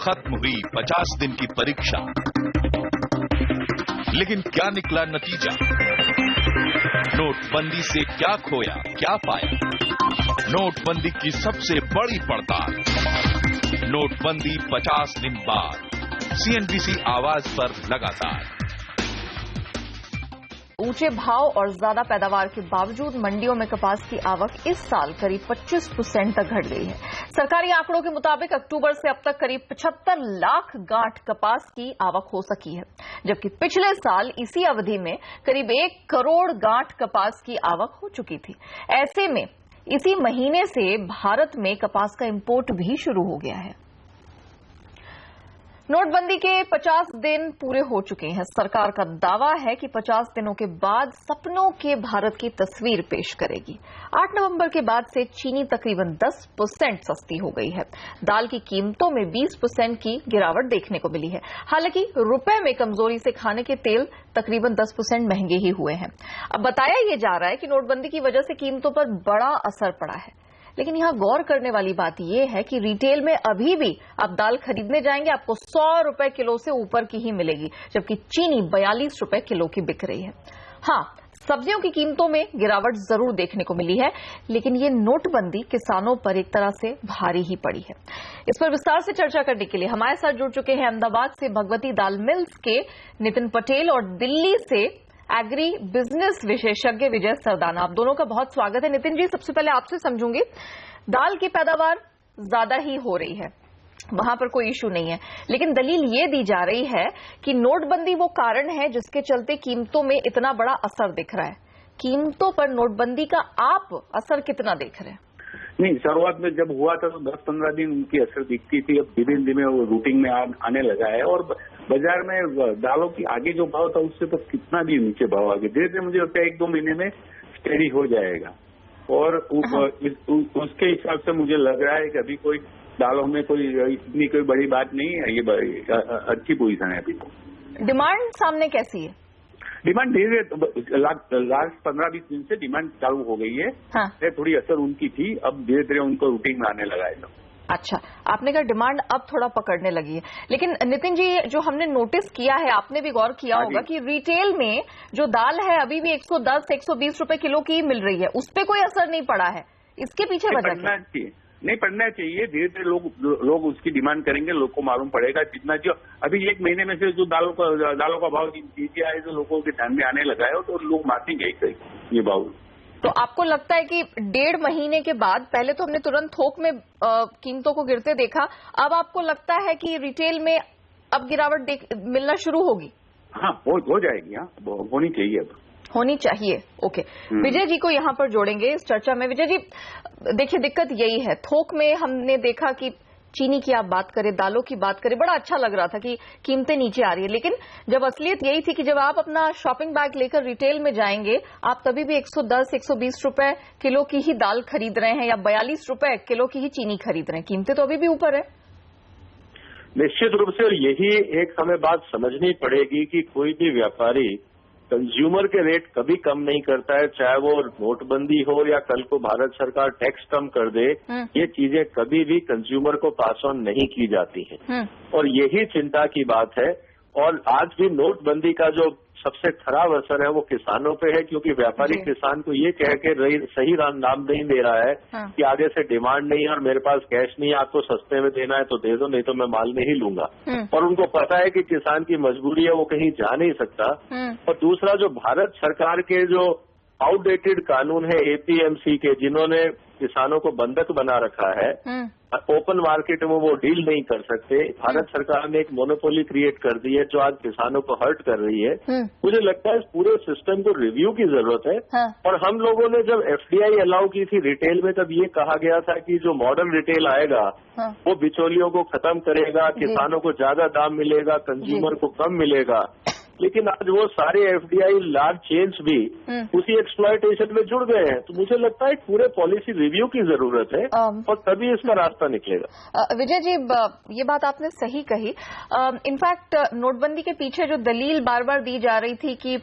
खत्म हुई 50 दिन की परीक्षा। लेकिन क्या निकला नतीजा? नोटबंदी से क्या खोया, क्या पाया? नोटबंदी की सबसे बड़ी पड़ताल। नोटबंदी 50 दिन बाद। CNBC आवाज पर लगातार। ऊंचे भाव और ज्यादा पैदावार के बावजूद मंडियों में कपास की आवक इस साल करीब 25% तक घट गई है। सरकारी आंकड़ों के मुताबिक अक्टूबर से अब तक करीब 75 लाख गांठ कपास की आवक हो सकी है, जबकि पिछले साल इसी अवधि में करीब 1 करोड़ गांठ कपास की आवक हो चुकी थी। ऐसे में इसी महीने से भारत में कपास का इंपोर्ट भी शुरू हो गया है। नोटबंदी के 50 दिन पूरे हो चुके हैं। सरकार का दावा है कि 50 दिनों के बाद सपनों के भारत की तस्वीर पेश करेगी। 8 नवंबर के बाद से चीनी तकरीबन 10% सस्ती हो गई है। दाल की कीमतों में 20% की गिरावट देखने को मिली है। हालांकि रुपए में कमजोरी से खाने के तेल तकरीबन 10% महंगे ही हुए हैं। अब बताया यह जा रहा है कि नोटबंदी की वजह से कीमतों पर बड़ा असर पड़ा है। लेकिन यहां गौर करने वाली बात यह है कि रिटेल में अभी भी आप दाल खरीदने जाएंगे, आपको 100 रुपए किलो से ऊपर की ही मिलेगी, जबकि चीनी 42 रुपए किलो की बिक रही है। हां, सब्जियों की कीमतों में गिरावट जरूर देखने को मिली है, लेकिन ये नोटबंदी किसानों पर एक तरह से भारी ही पड़ी है। इस पर विस्तार से चर्चा करने के लिए हमारे साथ जुड़ चुके हैं अहमदाबाद से भगवती दाल मिल्स के नितिन पटेल और दिल्ली से एग्री बिजनेस विशेषज्ञ विजय सरदाना। आप दोनों का बहुत स्वागत है। नितिन जी, सबसे पहले आपसे समझूंगी, दाल की पैदावार ज्यादा ही हो रही है, वहां पर कोई इशू नहीं है, लेकिन दलील ये दी जा रही है कि नोटबंदी वो कारण है जिसके चलते कीमतों में इतना बड़ा असर दिख रहा है। कीमतों पर नोटबंदी का आप असर कितना देख रहे हैं? नहीं, शुरुआत में जब हुआ था तो 10-15 दिन उनकी असर दिखती थी। अब धीरे धीरे वो रूटीन में आने लगा है और बाजार में दालों की आगे जो भाव था उससे तो कितना भी नीचे भाव आ गया। धीरे धीरे मुझे लगता है 1-2 महीने में स्टेडी हो जाएगा और उसके हिसाब से मुझे लग रहा है कि अभी कोई दालों में कोई इतनी कोई बड़ी बात नहीं है। ये अच्छी पोजीशन है अभी तो। डिमांड सामने कैसी है? डिमांड धीरे लास्ट 15-20 दिन से डिमांड चालू हो गई है। हाँ। थोड़ी असर उनकी थी, अब धीरे धीरे उनको रूटीन में आने लगा है। अच्छा, आपने कहा डिमांड अब थोड़ा पकड़ने लगी है, लेकिन नितिन जी, जो हमने नोटिस किया है, आपने भी गौर किया होगा कि रिटेल में जो दाल है अभी भी 110-120 रुपए किलो की मिल रही है, उस पर कोई असर नहीं पड़ा है। इसके पीछे वजह क्या है? नहीं पड़ना चाहिए। धीरे धीरे लोग उसकी डिमांड करेंगे, लोग को मालूम पड़ेगा जितना जो अभी 1 महीने में से जो दालों का भाव नीचे आए तो लोगों के ध्यान में आने लगा है तो लोग मानेंगे ये भाव। तो आपको लगता है कि 1.5 महीने के बाद, पहले तो हमने तुरंत थोक में कीमतों को गिरते देखा, अब आपको लगता है कि रिटेल में अब गिरावट मिलना शुरू होगी? हाँ, हो जाएगी। हाँ, होनी चाहिए, अब होनी चाहिए। ओके, विजय जी को यहां पर जोड़ेंगे इस चर्चा में। विजय जी, देखिए दिक्कत यही है, थोक में हमने देखा कि चीनी की आप बात करें, दालों की बात करें, बड़ा अच्छा लग रहा था कि कीमतें नीचे आ रही है, लेकिन जब असलियत यही थी कि जब आप अपना शॉपिंग बैग लेकर रिटेल में जाएंगे, आप तभी भी 110-120 रुपए किलो की ही दाल खरीद रहे हैं या 42 रुपए किलो की ही चीनी खरीद रहे हैं। कीमतें तो अभी भी ऊपर है। निश्चित रूप से, और यही एक हमें बात समझनी पड़ेगी कि कोई भी व्यापारी कंज्यूमर के रेट कभी कम नहीं करता है, चाहे वो नोटबंदी हो या कल को भारत सरकार टैक्स कम कर दे। ये चीजें कभी भी कंज्यूमर को पास ऑन नहीं की जाती हैं और यही चिंता की बात है। और आज भी नोटबंदी का जो सबसे खराब असर है वो किसानों पे है, क्योंकि व्यापारी किसान को ये कह के सही नाम नहीं दे रहा है कि आगे से डिमांड नहीं है और मेरे पास कैश नहीं है, आपको सस्ते में देना है तो दे दो, नहीं तो मैं माल नहीं लूंगा। और उनको पता है कि किसान की मजबूरी है, वो कहीं जा नहीं सकता। और दूसरा, जो भारत सरकार के जो आउटडेटेड कानून है APMC के, जिन्होंने किसानों को बंधक बना रखा है, ओपन मार्केट में वो डील नहीं कर सकते। भारत सरकार ने एक मोनोपोली क्रिएट कर दी है जो आज किसानों को हर्ट कर रही है। मुझे लगता है इस पूरे सिस्टम को रिव्यू की जरूरत है। और हम लोगों ने जब FDI अलाउ की थी रिटेल में, तब ये कहा गया था कि जो मॉडर्न रिटेल आएगा वो बिचौलियों को खत्म करेगा, किसानों को ज्यादा दाम मिलेगा, कंज्यूमर को कम मिलेगा। लेकिन आज वो सारे एफडीआई लार्ज चेन्स भी उसी एक्सप्लॉयटेशन में जुड़ गए हैं। तो मुझे लगता है पूरे पॉलिसी रिव्यू की जरूरत है और तभी इसका रास्ता निकलेगा। विजय जी, ये बात आपने सही कही। इनफैक्ट नोटबंदी के पीछे जो दलील बार बार दी जा रही थी कि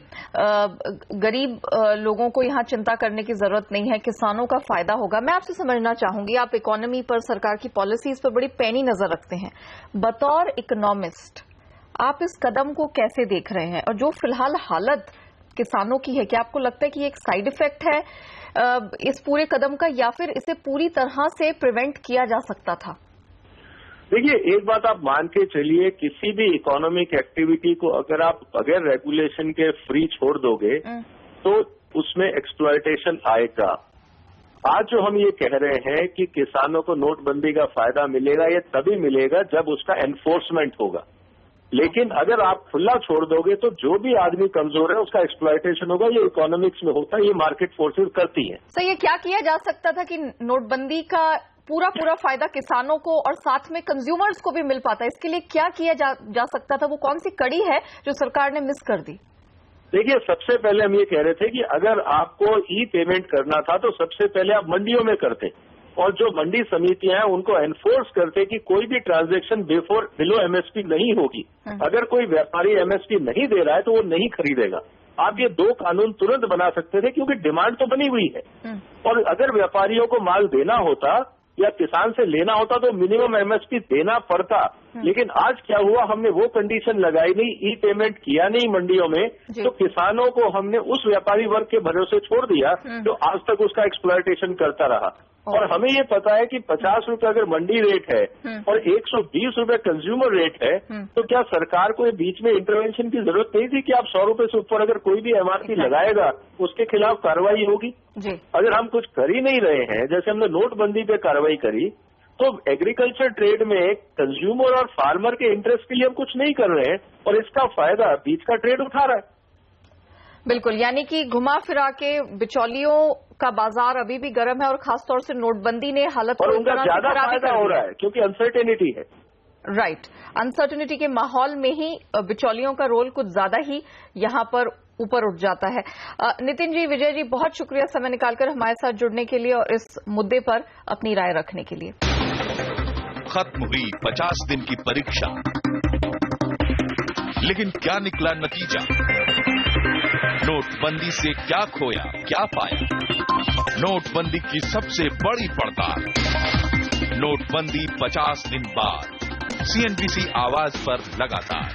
गरीब लोगों को यहाँ चिंता करने की जरूरत नहीं है, किसानों का फायदा होगा। मैं आपसे समझना चाहूंगी, आप इकोनॉमी पर, सरकार की पॉलिसीज पर बड़ी पैनी नजर रखते हैं। बतौर इकोनॉमिस्ट आप इस कदम को कैसे देख रहे हैं, और जो फिलहाल हालत किसानों की है, क्या आपको लगता है कि ये एक साइड इफेक्ट है इस पूरे कदम का, या फिर इसे पूरी तरह से प्रिवेंट किया जा सकता था? देखिए, एक बात आप मान के चलिए, किसी भी इकोनॉमिक एक्टिविटी को अगर आप बगैर रेगुलेशन के फ्री छोड़ दोगे तो उसमें एक्सप्लॉयटेशन आएगा। आज जो हम ये कह रहे हैं कि किसानों को नोटबंदी का फायदा मिलेगा, ये तभी मिलेगा जब उसका एनफोर्समेंट होगा। लेकिन अगर आप खुला छोड़ दोगे तो जो भी आदमी कमजोर है उसका एक्सप्लॉयटेशन होगा। ये इकोनॉमिक्स में होता है, ये मार्केट फोर्सेस करती हैं। सर, ये क्या किया जा सकता था कि नोटबंदी का पूरा फायदा किसानों को और साथ में कंज्यूमर्स को भी मिल पाता? इसके लिए क्या किया जा सकता था? वो कौन सी कड़ी है जो सरकार ने मिस कर दी? देखिए, सबसे पहले हम ये कह रहे थे कि अगर आपको ई पेमेंट करना था तो सबसे पहले आप मंडियों में करते, और जो मंडी समितियां हैं उनको एनफोर्स करते कि कोई भी ट्रांजैक्शन बिलो एमएसपी नहीं होगी। अगर कोई व्यापारी एमएसपी नहीं दे रहा है तो वो नहीं खरीदेगा। आप ये 2 कानून तुरंत बना सकते थे, क्योंकि डिमांड तो बनी हुई है। और अगर व्यापारियों को माल देना होता या किसान से लेना होता तो मिनिमम एमएसपी देना पड़ता। लेकिन आज क्या हुआ, हमने वो कंडीशन लगाई नहीं, ई पेमेंट किया नहीं मंडियों में, तो किसानों को हमने उस व्यापारी वर्ग के भरोसे छोड़ दिया जो आज तक उसका एक्सप्लॉयटेशन करता रहा। और हमें ये पता है कि 50 रुपए अगर मंडी रेट है और 120 रुपए कंज्यूमर रेट है, तो क्या सरकार को बीच में इंटरवेंशन की जरूरत नहीं थी कि आप 100 रुपए से ऊपर अगर कोई भी एमआरपी लगाएगा उसके खिलाफ कार्रवाई होगी? अगर हम कुछ कर ही नहीं रहे हैं, जैसे हमने नोटबंदी पे कार्रवाई करी, तो एग्रीकल्चर ट्रेड में कंज्यूमर और फार्मर के इंटरेस्ट के लिए हम कुछ नहीं कर रहे हैं और इसका फायदा बीच का ट्रेड उठा रहा है। बिल्कुल, यानी कि घुमा फिरा के बिचौलियों का बाजार अभी भी गर्म है, और खासतौर से नोटबंदी ने हालत और उनका ज्यादा फायदा हो रहा है क्योंकि अनसर्टेनिटी है। राइट, अनसर्टेनिटी के माहौल में ही बिचौलियों का रोल कुछ ज्यादा ही यहाँ पर ऊपर उठ जाता है। नितिन जी, विजय जी, बहुत शुक्रिया समय निकालकर हमारे साथ जुड़ने के लिए और इस मुद्दे पर अपनी राय रखने के लिए। खत्म हुई 50 दिन की परीक्षा, लेकिन क्या निकला नतीजा? नोटबंदी से क्या खोया, क्या पाया? नोटबंदी की सबसे बड़ी पड़ताल। नोटबंदी 50 दिन बाद, सीएनबीसी आवाज पर लगातार।